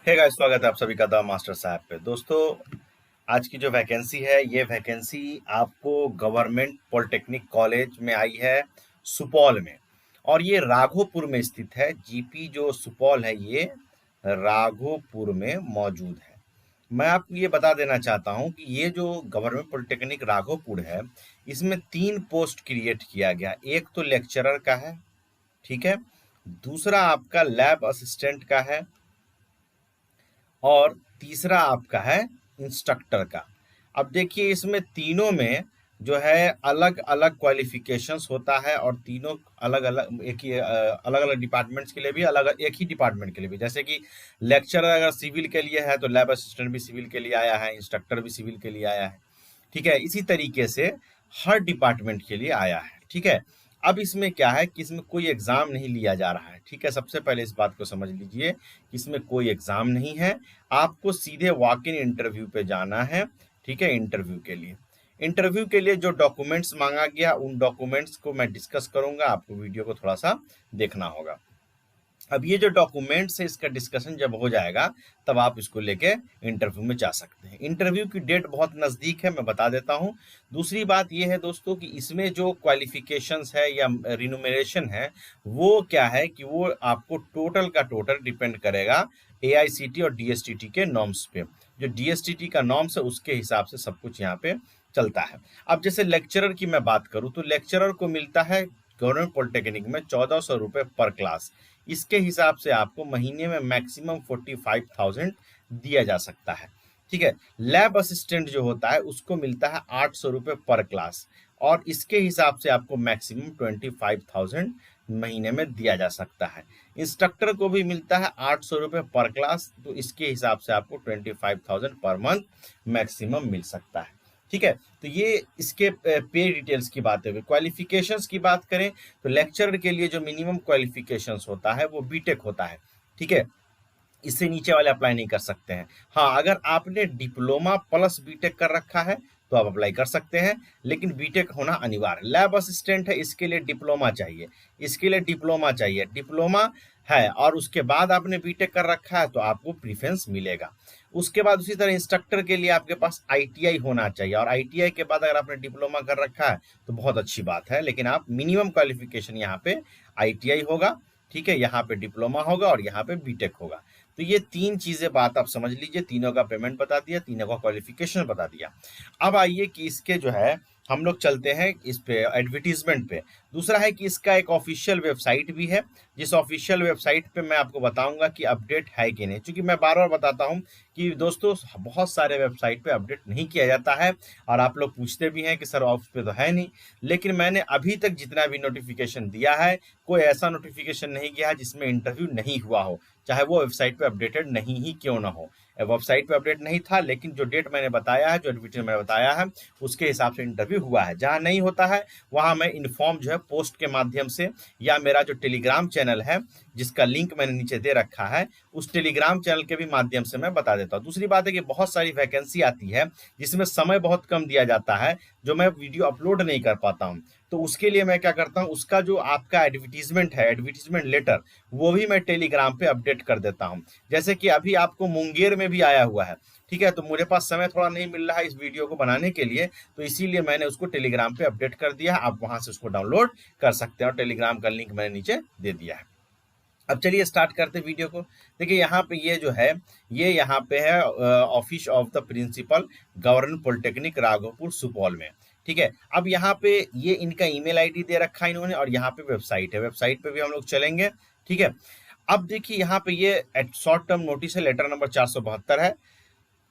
Hey guys, स्वागत है आप सभी का द मास्टर साहब पे। दोस्तों, आज की जो वैकेंसी है, ये वैकेंसी आपको गवर्नमेंट पॉलिटेक्निक कॉलेज में आई है, सुपौल में। और ये राघोपुर में स्थित है। जीपी जो सुपौल है, ये राघोपुर में मौजूद है। मैं आपको ये बता देना चाहता हूँ कि ये जो गवर्नमेंट पॉलिटेक्निक राघोपुर है, इसमें 3 पोस्ट क्रिएट किया गया। एक तो लेक्चरर का है, ठीक है। दूसरा आपका लैब असिस्टेंट का है, और तीसरा आपका है इंस्ट्रक्टर का। अब देखिए, इसमें तीनों में जो है अलग अलग क्वालिफिकेशंस होता है, और तीनों अलग अलग एक ही अलग अलग डिपार्टमेंट्स के लिए भी, अलग एक ही डिपार्टमेंट के लिए भी। जैसे कि लेक्चरर अगर सिविल के लिए है तो लैब असिस्टेंट भी सिविल के लिए आया है, इंस्ट्रक्टर भी सिविल के लिए आया है, ठीक है। इसी तरीके से हर डिपार्टमेंट के लिए आया है, ठीक है। अब इसमें क्या है कि इसमें कोई एग्जाम नहीं लिया जा रहा है, ठीक है। सबसे पहले इस बात को समझ लीजिए कि इसमें कोई एग्जाम नहीं है। आपको सीधे वॉक इन इंटरव्यू पे जाना है, ठीक है। इंटरव्यू के लिए जो डॉक्यूमेंट्स मांगा गया, उन डॉक्यूमेंट्स को मैं डिस्कस करूंगा। आपको वीडियो को थोड़ा सा देखना होगा। अब ये जो डॉक्यूमेंट्स है, इसका डिस्कशन जब हो जाएगा, तब आप इसको लेके इंटरव्यू में जा सकते हैं। इंटरव्यू की डेट बहुत नज़दीक है, मैं बता देता हूँ। दूसरी बात ये है दोस्तों कि इसमें जो क्वालिफिकेशंस है या रिन्यूमरेशन है, वो क्या है कि वो आपको टोटल का टोटल डिपेंड करेगा एआईसीटी और डीएसटीटी के नॉर्म्स पे। जो डीएसटीटी का नॉर्म्स है, उसके हिसाब से सब कुछ यहाँ पे चलता है। अब जैसे लेक्चरर की मैं बात करूँ, तो लेक्चरर को मिलता है गवर्नमेंट पॉलिटेक्निक में 1400 रुपये पर क्लास। इसके हिसाब से आपको महीने में मैक्सिमम 45,000 दिया जा सकता है, ठीक है। लैब असिस्टेंट जो होता है, उसको मिलता है 800 रुपये पर क्लास, और इसके हिसाब से आपको मैक्सिमम 25,000 महीने में दिया जा सकता है। इंस्ट्रक्टर को भी मिलता है 800 रुपये पर क्लास, तो इसके हिसाब से आपको 25,000 पर मंथ मैक्सिमम मिल सकता है, ठीक है। तो ये इसके पे डिटेल्स की बात है। क्वालिफिकेशंस की बात करें तो लेक्चरर के लिए जो मिनिमम क्वालिफिकेशंस होता है, वो बीटेक होता है, ठीक है। इससे नीचे वाले अप्लाई नहीं कर सकते हैं। हाँ, अगर आपने डिप्लोमा प्लस बीटेक कर रखा है तो आप अप्लाई कर सकते हैं, लेकिन बीटेक होना अनिवार्य। लैब असिस्टेंट है, इसके लिए डिप्लोमा चाहिए, डिप्लोमा है, और उसके बाद आपने बीटेक कर रखा है तो आपको प्रीफरेंस मिलेगा। उसके बाद उसी तरह इंस्ट्रक्टर के लिए आपके पास आईटीआई होना चाहिए, और आईटीआई के बाद अगर आपने डिप्लोमा कर रखा है तो बहुत अच्छी बात है, लेकिन आप मिनिमम क्वालिफिकेशन यहाँ पे आईटीआई होगा, ठीक है। यहाँ पे डिप्लोमा होगा और यहाँ पे बीटेक होगा। तो ये 3 चीजें बात आप समझ लीजिए। तीनों का पेमेंट बता दिया, तीनों का क्वालिफिकेशन बता दिया। अब आइए कि इसके जो है हम लोग चलते हैं इस पे एडवर्टीजमेंट पे। दूसरा है कि इसका एक ऑफिशियल वेबसाइट भी है, जिस ऑफिशियल वेबसाइट पे मैं आपको बताऊंगा कि अपडेट है कि नहीं। क्योंकि मैं बार बार बताता हूं कि दोस्तों, बहुत सारे वेबसाइट पे अपडेट नहीं किया जाता है, और आप लोग पूछते भी हैं कि सर ऑफ पे तो है नहीं। लेकिन मैंने अभी तक जितना भी नोटिफिकेशन दिया है, कोई ऐसा नोटिफिकेशन नहीं गया है जिसमें इंटरव्यू नहीं हुआ हो, चाहे वो वेबसाइट पे अपडेटेड नहीं ही क्यों ना हो। वेबसाइट पे अपडेट नहीं था, लेकिन जो डेट मैंने बताया है, जो एडवर्टीजमेंट मैंने बताया है, उसके हिसाब से इंटरव्यू हुआ है। जहां नहीं होता है, वहां मैं इन्फॉर्म जो है पोस्ट के माध्यम से, या मेरा जो टेलीग्राम चैनल है, जिसका लिंक मैंने नीचे दे रखा है, उस टेलीग्राम चैनल के भी माध्यम से मैं बता देता हूँ। दूसरी बात है कि बहुत सारी वैकेंसी आती है जिसमें समय बहुत कम दिया जाता है, जो मैं वीडियो अपलोड नहीं कर पाता हूँ। तो उसके लिए मैं क्या करता हूँ, उसका जो आपका एडवर्टीजमेंट है, एडवर्टीजमेंट लेटर, वो भी मैं टेलीग्राम पे अपडेट कर देता हूँ। जैसे कि अभी आपको मुंगेर में भी आया हुआ है, ठीक है। तो मुझे पास समय थोड़ा नहीं मिल रहा है इस वीडियो को बनाने के लिए, तो इसीलिए मैंने उसको टेलीग्राम पे अपडेट कर दिया है। आप वहां से उसको डाउनलोड कर सकते हैं, और टेलीग्राम का लिंक मैंने नीचे दे दिया है। अब चलिए स्टार्ट करते हैं वीडियो को। देखिए, यहाँ पे ये जो है, ये यहाँ पे है office of the principal, government polytechnic Raghopur Supaul में, ठीक है। अब यहाँ पे ये इनका ईमेल आईडी दे रखा है इन्होंने, और यहाँ पे वेबसाइट है, वेबसाइट पे भी हम लोग चलेंगे, ठीक है। अब देखिए, यहाँ पे ये शॉर्ट टर्म नोटिस है, लेटर नंबर 472 है।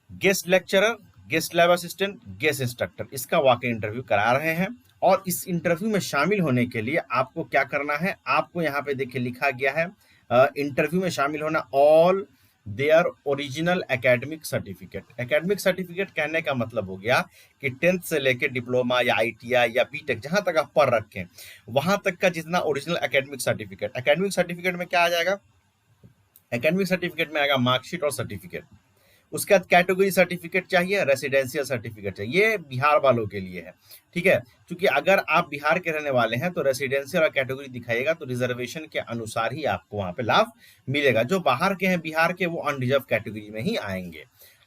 Guest lecturer, guest lab assistant, guest instructor, इसका वॉक इन इंटरव्यू करा रहे हैं। और इस इंटरव्यू में शामिल होने के लिए आपको क्या करना है, आपको यहाँ पे देखिए लिखा गया है, इंटरव्यू में शामिल होना all their original academic certificate. Academic certificate कहने का मतलब हो गया कि 10th से लेके डिप्लोमा या आईटीआई या बीटेक, जहां तक आप पढ़ रखें, वहां तक का जितना original academic certificate. Academic certificate में क्या आ जाएगा, एकेडमिक सर्टिफिकेट में आएगा मार्कशीट और सर्टिफिकेट। उसके बाद कैटेगरी सर्टिफिकेट चाहिए, रेसिडेंशियल सर्टिफिकेट चाहिए, ये बिहार वालों के लिए है। ठीक है, क्योंकि अगर आप बिहार के रहने वाले हैं तो रेसिडेंशियल और कैटेगरी दिखाइएगा तो रिजर्वेशन के अनुसार ही आपको वहां पे लाभ मिलेगा। जो बाहर के हैं बिहार के वो अनरिजर्व कैटेगरी में ही आएंगे।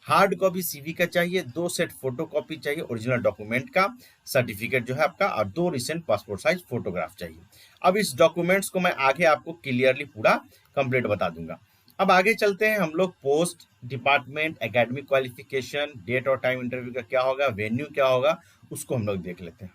हार्ड कॉपी सीवी का चाहिए, 2 सेट फोटो कॉपी चाहिए ओरिजिनल डॉक्यूमेंट का, सर्टिफिकेट जो है आपका, और 2 रिसेंट पासपोर्ट साइज फोटोग्राफ चाहिए। अब इस डॉक्यूमेंट्स को मैं आगे आपको क्लियरली पूरा कंप्लीट बता दूंगा। अब आगे चलते हैं हम लोग। Post, department, academic qualification, date और टाइम इंटरव्यू का क्या होगा, वेन्यू क्या होगा, उसको हम लोग देख लेते हैं।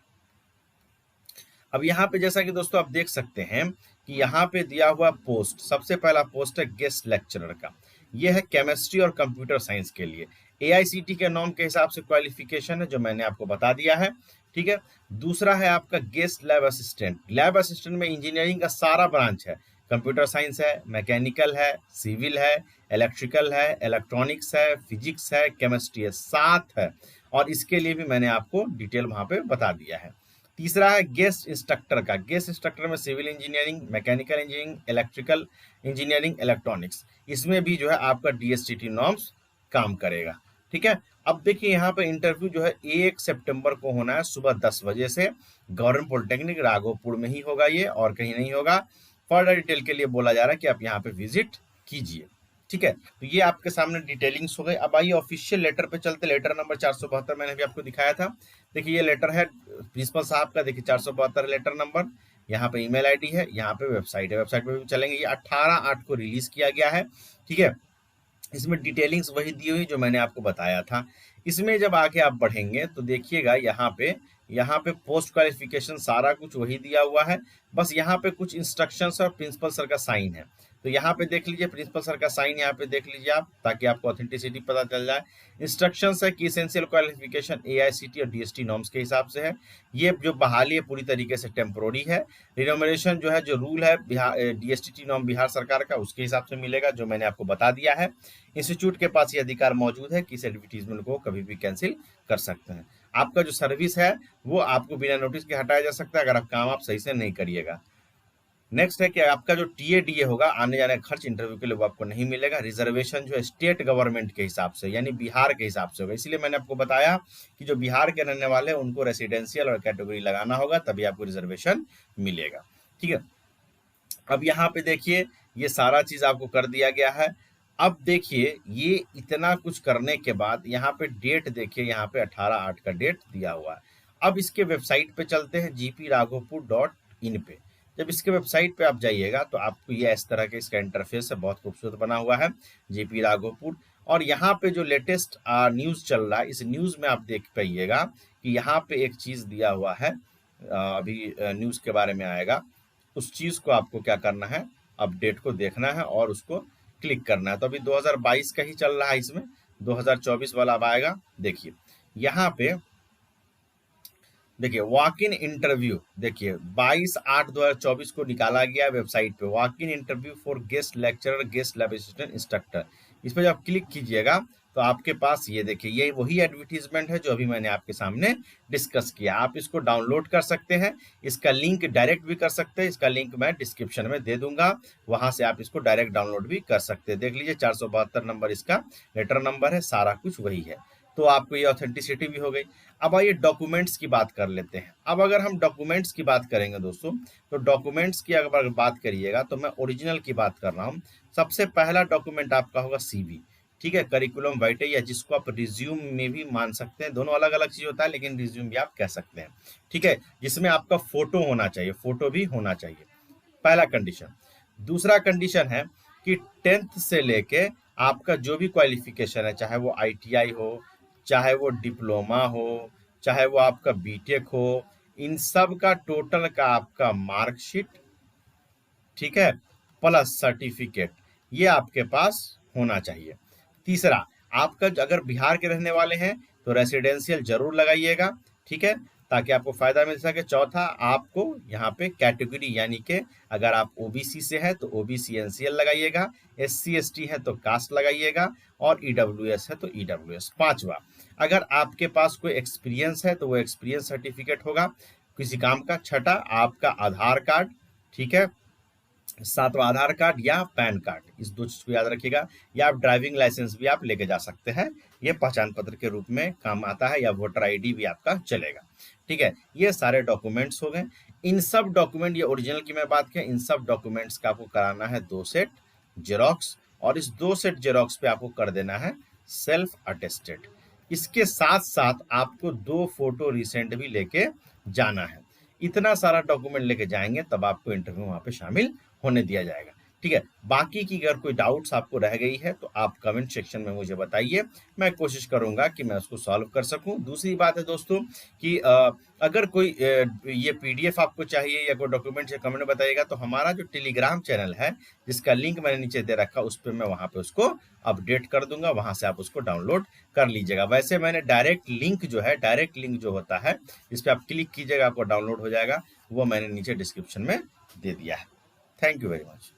अब यहाँ पे जैसा कि दोस्तों आप देख सकते हैं कि यहाँ पे दिया हुआ पोस्ट, सबसे पहला पोस्ट है गेस्ट लेक्चरर का। ये है केमिस्ट्री और कंप्यूटर साइंस के लिए। एआईसीटी के नॉर्म के हिसाब से क्वालिफिकेशन है जो मैंने आपको बता दिया है। ठीक है, दूसरा है आपका guest lab assistant. Lab assistant में इंजीनियरिंग का सारा ब्रांच है, कंप्यूटर साइंस है, मैकेनिकल है, सिविल है, इलेक्ट्रिकल है, इलेक्ट्रॉनिक्स है, फिजिक्स है, केमिस्ट्री है, 7 है। और इसके लिए भी मैंने आपको डिटेल वहां पे बता दिया है। तीसरा है गेस्ट इंस्ट्रक्टर का। गेस्ट इंस्ट्रक्टर में civil engineering, mechanical engineering, electrical engineering, electronics, इसमें भी जो है आपका डीएसटीटी नॉर्म्स काम करेगा। ठीक है, अब देखिए यहाँ पे इंटरव्यू जो है 1 सितंबर को होना है सुबह 10 बजे से। गवर्नमेंट पॉलिटेक्निक राघोपुर में ही होगा ये, और कहीं नहीं होगा। फर्दर डिटेल के लिए बोला जा रहा है कि आप यहाँ पे विजिट कीजिए। ठीक है, तो ये आपके सामने डिटेलिंग्स हो गई। अब आइए ऑफिशियल लेटर पे चलते। लेटर नंबर 472 मैंने भी आपको दिखाया था। देखिए ये लेटर है प्रिंसिपल साहब का। देखिए 472 लेटर नंबर, यहाँ पे ईमेल आईडी है, यहाँ पे वेबसाइट है, वेबसाइट पे भी चलेंगे। ये 18/8 को रिलीज किया गया है। ठीक है, इसमें डिटेलिंग्स वही दी हुई जो मैंने आपको बताया था। इसमें जब आगे आप बढ़ेंगे तो देखिएगा यहाँ पे पोस्ट क्वालिफिकेशन सारा कुछ वही दिया हुआ है। बस यहाँ पे कुछ इंस्ट्रक्शंस और प्रिंसिपल सर का साइन है। तो यहाँ पे देख लीजिए प्रिंसिपल सर का साइन, यहाँ पे देख लीजिए आप, ताकि आपको ऑथेंटिसिटी पता चल जाए। इंस्ट्रक्शंस है कि एसेंशियल क्वालिफिकेशन एआईसीटी और डीएसटी नॉर्म्स के हिसाब से है। ये जो बहाली है पूरी तरीके से टेम्पोररी है। रिनोमिनेशन जो है, जो रूल है बिहार डीएसटीटी नॉर्म बिहार सरकार का, उसके हिसाब से मिलेगा, जो मैंने आपको बता दिया है। इंस्टीट्यूट के पास ये अधिकार मौजूद है कि इस एडवर्टीजमेंट को कभी भी कैंसिल कर सकते हैं। आपका जो सर्विस है वो आपको बिना नोटिस के हटाया जा सकता है अगर आप काम सही से नहीं करिएगा। नेक्स्ट है कि आपका जो टीएडीए होगा, आने जाने का खर्च इंटरव्यू के लिए, वो आपको नहीं मिलेगा। रिजर्वेशन जो है स्टेट गवर्नमेंट के हिसाब से यानी बिहार के हिसाब से होगा। इसलिए मैंने आपको बताया कि जो बिहार के रहने वाले हैं उनको रेसिडेंशियल और कैटेगरी लगाना होगा, तभी आपको रिजर्वेशन मिलेगा। ठीक है, अब यहाँ पे देखिए ये सारा चीज आपको कर दिया गया है। अब देखिए ये इतना कुछ करने के बाद यहाँ पे डेट देखिए, यहाँ पे 18/8 का डेट दिया हुआ है। अब इसके वेबसाइट पे चलते हैं gpraghopur.in पे। जब इसके वेबसाइट पे आप जाइएगा तो आपको ये इस तरह के इसका इंटरफेस है, बहुत खूबसूरत बना हुआ है जेपी राघोपुर। और यहाँ पे जो लेटेस्ट न्यूज चल रहा है, इस न्यूज में आप देख पाइएगा कि यहाँ पे एक चीज दिया हुआ है, अभी न्यूज के बारे में आएगा। उस चीज को आपको क्या करना है, अपडेट को देखना है और उसको क्लिक करना है। तो अभी 2022 का ही चल रहा है, इसमें 2024 वाला अब आएगा। देखिए यहाँ पे देखिए वॉक इन इंटरव्यू, देखिए 22/8/2024 को निकाला गया वेबसाइट पे। Walk in interview for guest lecturer, guest lab assistant, instructor, इस पर जब क्लिक कीजिएगा तो आपके पास ये देखिए ये वही एडवर्टीजमेंट है जो अभी मैंने आपके सामने डिस्कस किया। आप इसको डाउनलोड कर सकते हैं, इसका लिंक डायरेक्ट भी कर सकते हैं, इसका लिंक मैं डिस्क्रिप्शन में दे दूंगा, वहां से आप इसको डायरेक्ट डाउनलोड भी कर सकते हैं। देख लीजिए 472 नंबर इसका लेटर नंबर है, सारा कुछ वही है। तो आपको ये ऑथेंटिसिटी भी हो गई। अब आइए डॉक्यूमेंट्स की बात कर लेते हैं। अब अगर हम डॉक्यूमेंट्स की बात करेंगे दोस्तों, तो डॉक्यूमेंट्स की अगर बात करिएगा तो मैं ओरिजिनल की बात कर रहा हूँ। सबसे पहला डॉक्यूमेंट आपका होगा सीवी। ठीक है, करिकुलम वाइटे, या जिसको आप रिज्यूम में भी मान सकते हैं, दोनों अलग अलग चीज होता है लेकिन रिज्यूम भी आप कह सकते हैं। ठीक है, जिसमें आपका फोटो होना चाहिए, फोटो भी होना चाहिए, पहला कंडीशन। दूसरा कंडीशन है कि 10th से लेके आपका जो भी क्वालिफिकेशन है, चाहे वो आईटीआई हो, चाहे वो डिप्लोमा हो, चाहे वो आपका बीटेक हो, इन सब का टोटल का आपका मार्कशीट, ठीक है, प्लस सर्टिफिकेट, ये आपके पास होना चाहिए। तीसरा, आपका अगर बिहार के रहने वाले हैं तो रेसिडेंशियल जरूर लगाइएगा, ठीक है, ताकि आपको फायदा मिल सके। चौथा, आपको यहाँ पे कैटेगरी यानी कि अगर आप ओबीसी से है तो ओबीसी एनसीएल लगाइएगा, एससी एसटी है तो कास्ट लगाइएगा, और ईडब्ल्यूएस है तो ईडब्ल्यूएस। पांचवा, अगर आपके पास कोई एक्सपीरियंस है तो वो एक्सपीरियंस सर्टिफिकेट होगा किसी काम का। छठा, आपका आधार कार्ड, ठीक है, सातवां आधार कार्ड या पैन कार्ड, इस दो चीज को याद रखिएगा। या आप ड्राइविंग लाइसेंस भी आप लेके जा सकते हैं, ये पहचान पत्र के रूप में काम आता है, या वोटर आईडी भी आपका चलेगा। ठीक है, ये सारे डॉक्यूमेंट्स हो गए। इन सब डॉक्यूमेंट, ये ओरिजिनल की मैं बात करें, इन सब डॉक्यूमेंट्स का आपको कराना है 2 सेट जेरोक्स, और इस 2 सेट जेरोक्स पे आपको कर देना है सेल्फ अटेस्टेड। इसके साथ साथ आपको 2 फोटो रिसेंट भी लेके जाना है। इतना सारा डॉक्यूमेंट लेके जाएंगे तब आपको इंटरव्यू वहां पे शामिल होने दिया जाएगा। ठीक है, बाकी की अगर कोई डाउट्स आपको रह गई है तो आप कमेंट सेक्शन में मुझे बताइए, मैं कोशिश करूंगा कि मैं उसको सॉल्व कर सकूं। दूसरी बात है दोस्तों कि अगर कोई ये पीडीएफ आपको चाहिए या कोई डॉक्यूमेंट है, कमेंट में बताइएगा। तो हमारा जो टेलीग्राम चैनल है, जिसका लिंक मैंने नीचे दे रखा, उस पर मैं वहां पे उसको अपडेट कर दूंगा, वहां से आप उसको डाउनलोड कर लीजिएगा। वैसे मैंने डायरेक्ट लिंक जो होता है, जिस पे आप क्लिक कीजिएगा आपको डाउनलोड हो जाएगा, वो मैंने नीचे डिस्क्रिप्शन में दे दिया है। Thank you very much.